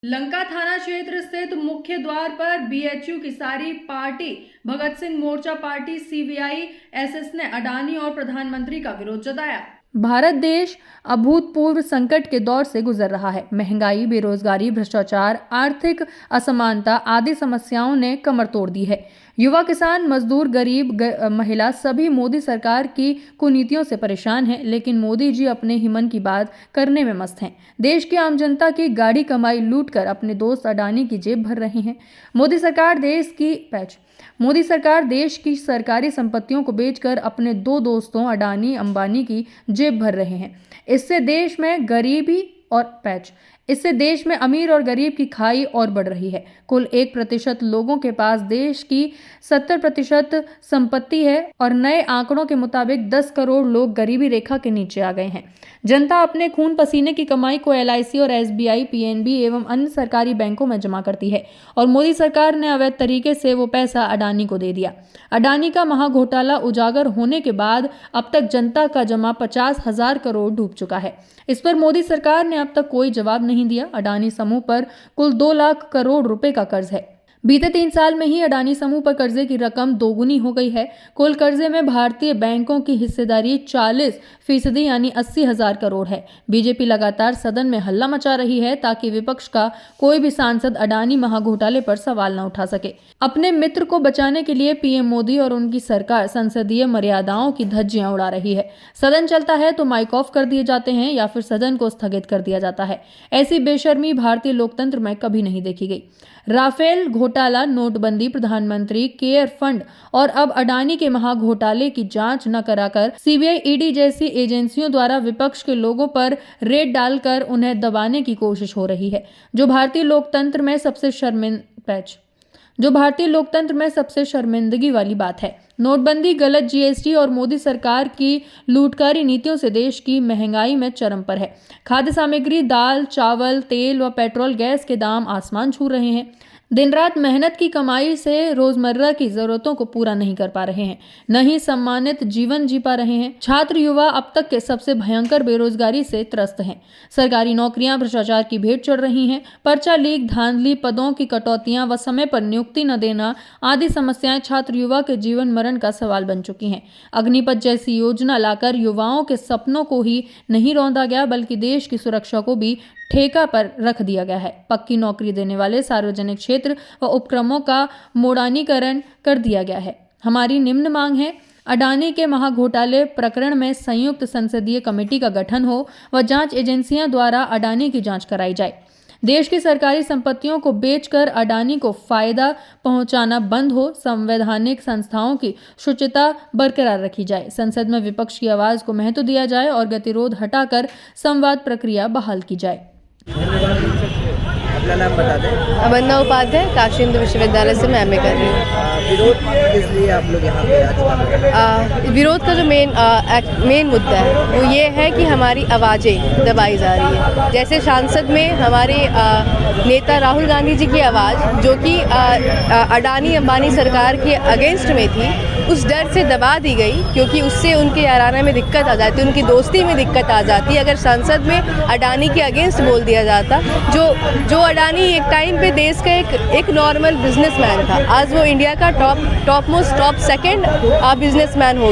लंका थाना क्षेत्र स्थित मुख्य द्वार पर बीएचयू किसारी पार्टी, भगत सिंह मोर्चा पार्टी, सीवीआई एसएस ने अडानी और प्रधानमंत्री का विरोध जताया। भारत देश अभूतपूर्व संकट के दौर से गुजर रहा है। महंगाई, बेरोजगारी, भ्रष्टाचार, आर्थिक असमानता आदि समस्याओं ने कमर तोड़ दी है। युवा, किसान, मजदूर, गरीब, महिला सभी मोदी सरकार की कुनीतियों से परेशान हैं, लेकिन मोदी जी अपने ही मन की बात करने में मस्त हैं। देश की आम जनता की गाढ़ी कमाई लूटकर अपने दोस्त अडानी की जेब भर रहे हैं। मोदी सरकार देश की सरकारी संपत्तियों को बेचकर अपने दो दोस्तों अडानी अंबानी की जेब भर रहे हैं। इससे देश में अमीर और गरीब की खाई और बढ़ रही है। कुल 1% लोगों के पास देश की 70% संपत्ति है और नए आंकड़ों के मुताबिक 10 करोड़ लोग गरीबी रेखा के नीचे आ गए हैं। जनता अपने खून पसीने की कमाई को LIC और SBI, PNB एवं अन्य सरकारी बैंकों में जमा करती है और मोदी सरकार ने अवैध तरीके से वो पैसा अडानी को दे दिया। अडानी का महाघोटाला उजागर होने के बाद अब तक जनता का जमा 50,000 करोड़ डूब चुका है। इस पर मोदी सरकार ने अब तक कोई जवाब नहीं दिया। अडानी समूह पर कुल 2 लाख करोड़ रुपए का कर्ज है। बीते 3 साल में ही अडानी समूह पर कर्जे की रकम दोगुनी हो गई है। कुल कर्जे में भारतीय बैंकों की हिस्सेदारी 40% यानी 80,000 करोड़ है। बीजेपी लगातार सदन में हल्ला मचा रही है ताकि विपक्ष का कोई भी सांसद अडानी महाघोटाले पर सवाल न उठा सके। अपने मित्र को बचाने के लिए पीएम मोदी और उनकी सरकार संसदीय मर्यादाओं की धज्जियां उड़ा रही है। सदन चलता है तो माइक ऑफ कर दिए जाते हैं या फिर सदन को स्थगित कर दिया जाता है। ऐसी बेशर्मी भारतीय लोकतंत्र में कभी नहीं देखी गई। राफेल घोटाला, नोटबंदी, प्रधानमंत्री केयर फंड और अब अडानी के महाघोटाले की जांच न कराकर सीबीआई, ईडी जैसी एजेंसियों द्वारा विपक्ष के लोगों पर रेड डालकर उन्हें दबाने की कोशिश हो रही है, जो भारतीय लोकतंत्र में सबसे शर्मिंदगी वाली बात है। नोटबंदी, गलत GST और मोदी सरकार की लूटकारी नीतियों से देश की महंगाई में चरम पर है। खाद्य सामग्री, दाल, चावल, तेल व पेट्रोल, गैस के दाम आसमान छू रहे हैं। दिन रात मेहनत की कमाई से रोजमर्रा की जरूरतों को पूरा नहीं कर पा रहे हैं, न ही सम्मानित जीवन जी पा रहे हैं। छात्र, युवा अब तक के सबसे भयंकर बेरोजगारी से त्रस्त हैं। सरकारी नौकरियां भ्रष्टाचार की भेंट चढ़ रही हैं। पर्चा लीक, धांधली, पदों की कटौतियां व समय पर नियुक्ति न देना आदि समस्याएं छात्र युवा के जीवन मरण का सवाल बन चुकी हैं। अग्निपथ जैसी योजना लाकर युवाओं के सपनों को ही नहीं रौंदा गया, बल्कि देश की सुरक्षा को भी ठेका पर रख दिया गया है। पक्की नौकरी देने वाले सार्वजनिक क्षेत्र व उपक्रमों का मोड़ानीकरण कर दिया गया है। हमारी निम्न मांग है, अडानी के महाघोटाले प्रकरण में संयुक्त संसदीय कमेटी का गठन हो व जांच एजेंसियां द्वारा अडानी की जांच कराई जाए। देश की सरकारी संपत्तियों को बेचकर अडानी को फायदा पहुंचाना बंद हो। संवैधानिक संस्थाओं की शुचिता बरकरार रखी जाए। संसद में विपक्ष की आवाज को महत्व दिया जाए और गतिरोध हटाकर संवाद प्रक्रिया बहाल की जाए। अपना नाम बता दें। वंदना उपाध्याय, काशी हिंदू विश्वविद्यालय से मैं MA कर रही हूँ। विरोध किस लिए आप लोग यहाँ पे आज? विरोध का जो मेन मुद्दा है वो ये है कि हमारी आवाज़ें दबाई जा रही है। जैसे सांसद में हमारे नेता राहुल गांधी जी की आवाज़, जो कि अडानी अंबानी सरकार के अगेंस्ट में थी, उस डर से दबा दी गई, क्योंकि उससे उनके याराना में दिक्कत आ जाती, उनकी दोस्ती में दिक्कत आ जाती। अगर संसद में अडानी के अगेंस्ट बोल दिया जाता, जो अडानी एक टाइम पे देश का एक नॉर्मल बिजनेसमैन था, आज वो इंडिया का टॉप सेकंड बिजनेसमैन हो